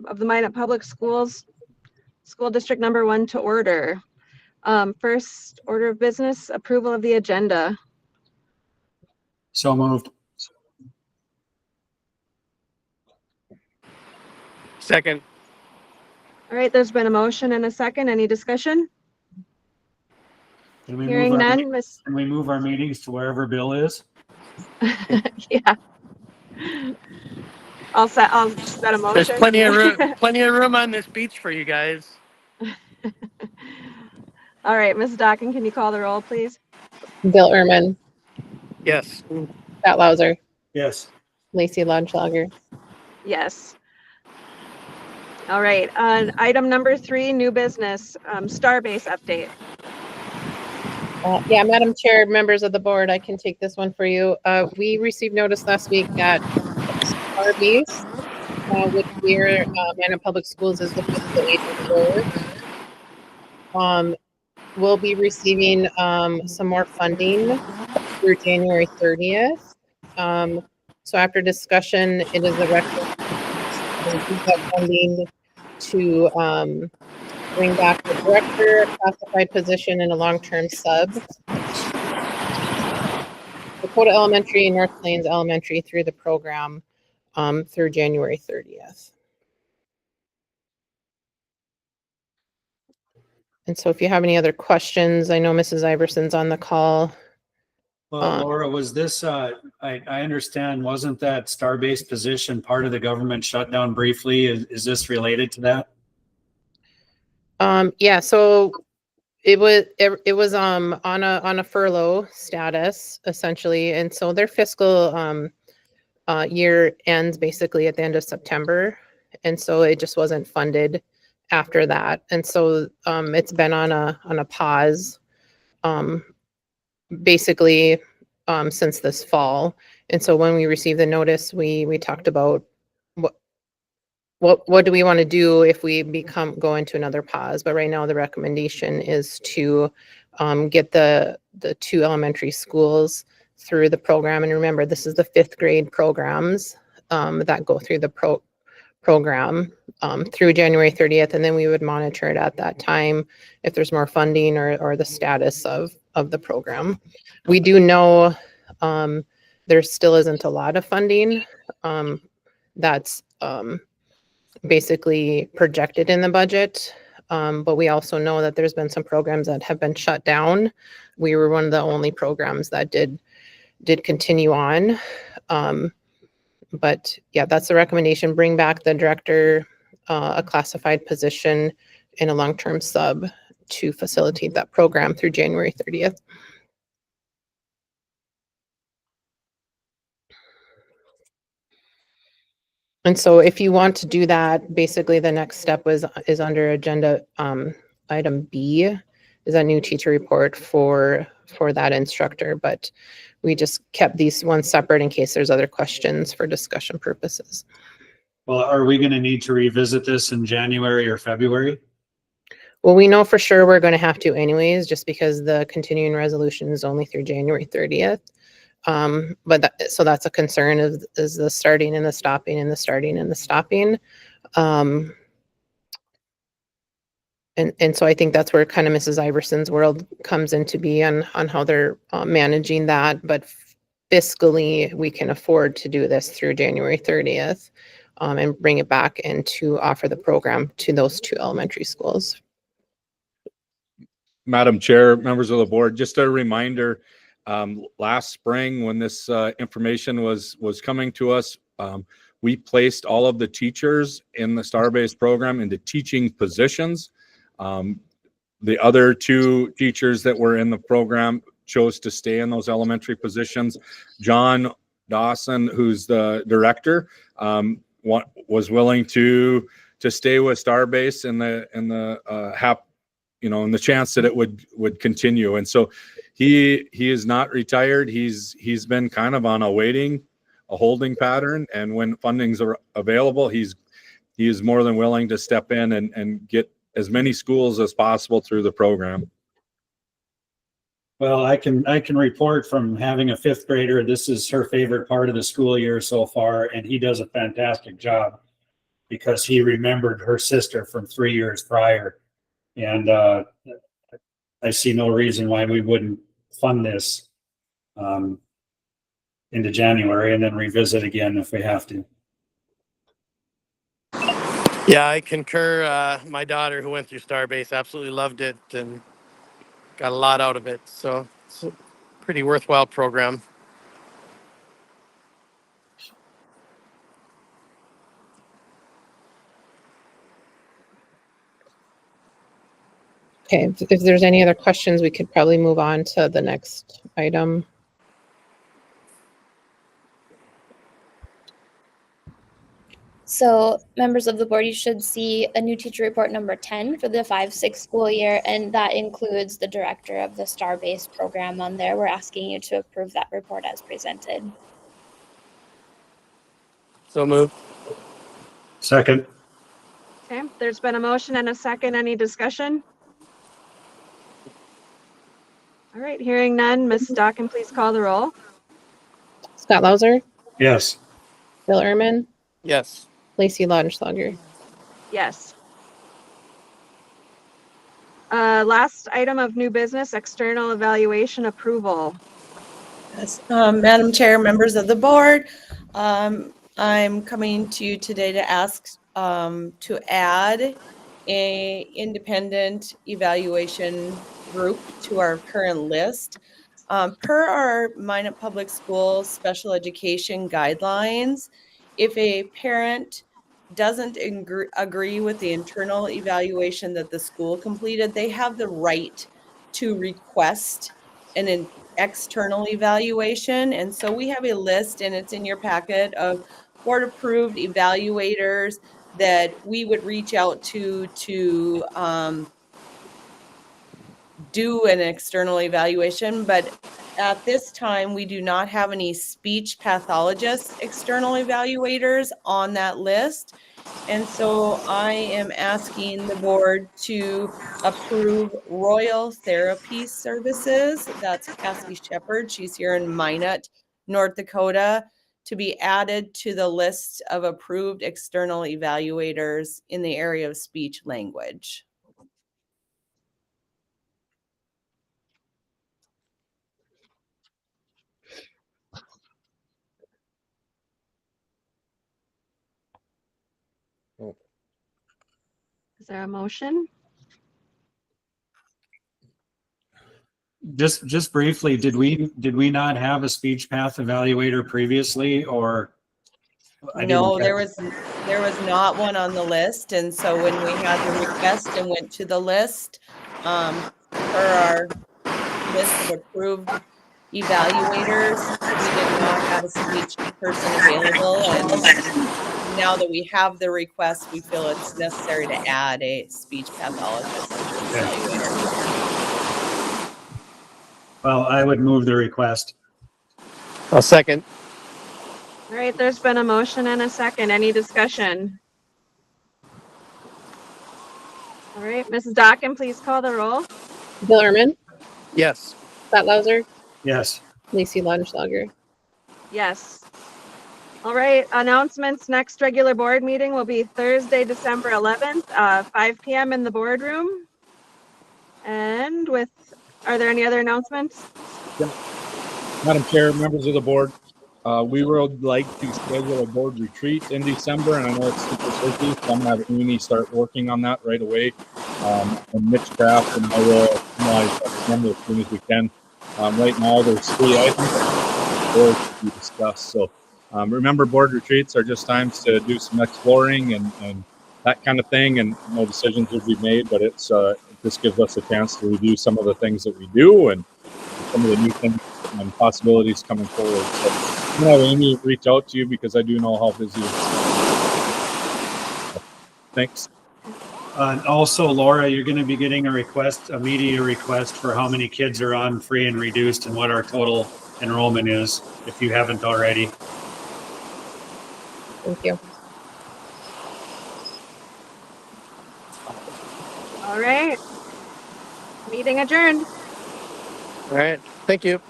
of the Minot Public Schools, School District Number 1 to order. First order of business, approval of the agenda. So moved. Second. All right, there's been a motion and a second. Any discussion? Hearing none, Miss. Can we move our meetings to wherever Bill is? Yeah. I'll set a motion. There's plenty of room on this beach for you guys. All right, Ms. Dockin, can you call the roll, please? Bill Ehrman. Yes. Scott Lauser. Yes. Lacey Lodschlager. Yes. All right, item number 3, new business, Starbase update. Yeah, Madam Chair, members of the board, I can take this one for you. We received notice last week that Starbase, which here Minot Public Schools is the fiscal agent for, will be receiving some more funding through January 30th. So after discussion, it is the recommendation use that funding to bring back the director, a classified position, and a long-term sub. Dakota Elementary and North Plains Elementary through the program through January 30th. And so if you have any other questions, I know Mrs. Iverson's on the call. Well, Laura, was this, I understand, wasn't that Starbase position part of the government shutdown briefly? Is this related to that? Yeah, so it was on a furlough status essentially, and so their fiscal year ends basically at the end of September, and so it just wasn't funded after that, and so it's been on a pause basically since this fall. And so when we received the notice, we talked about what do we want to do if we go into another pause. But right now the recommendation is to get the 2 elementary schools through the program. And remember, this is the 5th grade programs that go through the program through January 30th, and then we would monitor it at that time if there's more funding or the status of the program. We do know there still isn't a lot of funding that's basically projected in the budget, but we also know that there's been some programs that have been shut down. We were one of the only programs that did continue on. But yeah, that's the recommendation. Bring back the director, a classified position, and a long-term sub to facilitate that program through January 30th. And so if you want to do that, basically the next step is under agenda item B, is a new teacher report for that instructor, but we just kept these ones separate in case there's other questions for discussion purposes. Well, are we going to need to revisit this in January or February? Well, we know for sure we're going to have to anyways, just because the continuing resolution is only through January 30th. But so that's a concern is the starting and the stopping and the starting and the stopping. And so I think that's where kind of Mrs. Iverson's world comes into be on how they're managing that. But fiscally, we can afford to do this through January 30th and bring it back and to offer the program to those 2 elementary schools. Madam Chair, members of the board, just a reminder, last spring when this information was coming to us, we placed all of the teachers in the Starbase program into teaching positions. The other 2 teachers that were in the program chose to stay in those elementary positions. John Dawson, who's the director, was willing to stay with Starbase in the chance that it would continue. And so he is not retired. He's been kind of on a holding pattern, and when funding's available, he is more than willing to step in and get as many schools as possible through the program. Well, I can report from having a 5th grader, this is her favorite part of the school year so far, and he does a fantastic job. because he remembered her sister from 3 years prior. And I see no reason why we wouldn't fund this into January and then revisit again if we have to. Yeah, I concur. My daughter who went through Starbase absolutely loved it and got a lot out of it. So it's a pretty worthwhile program. Okay, if there's any other questions, we could probably move on to the next item. So, members of the board, you should see a new teacher report number 10 for the 5-6 school year, and that includes the director of the Starbase program on there. We're asking you to approve that report as presented. So moved. Second. Okay, there's been a motion and a second. Any discussion? All right, hearing none. Ms. Stockin, please call the roll. Scott Lauser, Yes. Bill Ehrman, Yes. Lacey Laudenschlager. Yes. Last item of new business, external evaluation approval. Yes. Madam Chair, members of the board, I'm coming to you today to ask to add a independent evaluation group to our current list. Per our Minot Public Schools special education guidelines, if a parent doesn't agree with the internal evaluation that the school completed, they have the right to request an external evaluation. And so we have a list, and it's in your packet, of board approved evaluators that we would reach out to do an external evaluation. But at this time, we do not have any speech pathologists external evaluators on that list. And so I am asking the board to approve Royal Therapy Services. That's Cassie Shepard. She's here in Minot, North Dakota, to be added to the list of approved external evaluators in the area of speech language. Is there a motion? Just briefly, did we not have a speech path evaluator previously, or? No, there was not one on the list. And so when we had the request and went to the list, per our list of approved evaluators, we did not have a speech person available. And now that we have the request, we feel it's necessary to add a speech pathologist evaluator. Well, I would move the request. A second. All right, there's been a motion and a second. Any discussion? All right, Mrs. Dockin, please call the roll. Bill Ehrman, Yes. Scott Lauser, Yes. Lacey Laudenschlager. Yes. All right, announcements. Next regular board meeting will be Thursday, December 11th, 5 p.m. in the boardroom. And are there any other announcements? Yeah. Madam Chair, members of the board, we would like to schedule a board retreat in December, and I know it's super tricky, so I'm going to have Amy start working on that right away. And Mitch Kraft and I will finalize that number as soon as we can. Right now, there's 3 items that we discussed. So remember, board retreats are just times to do some exploring and that kind of thing, and no decisions will be made, but it's this gives us a chance to review some of the things that we do and some of the new things and possibilities coming forward. So I'm going to have Amy reach out to you because I do know how busy it is. Thanks. Also, Laura, you're going to be getting a media request for how many kids are on free and reduced and what our total enrollment is, if you haven't already. Thank you. All right. Meeting adjourned. All right. Thank you.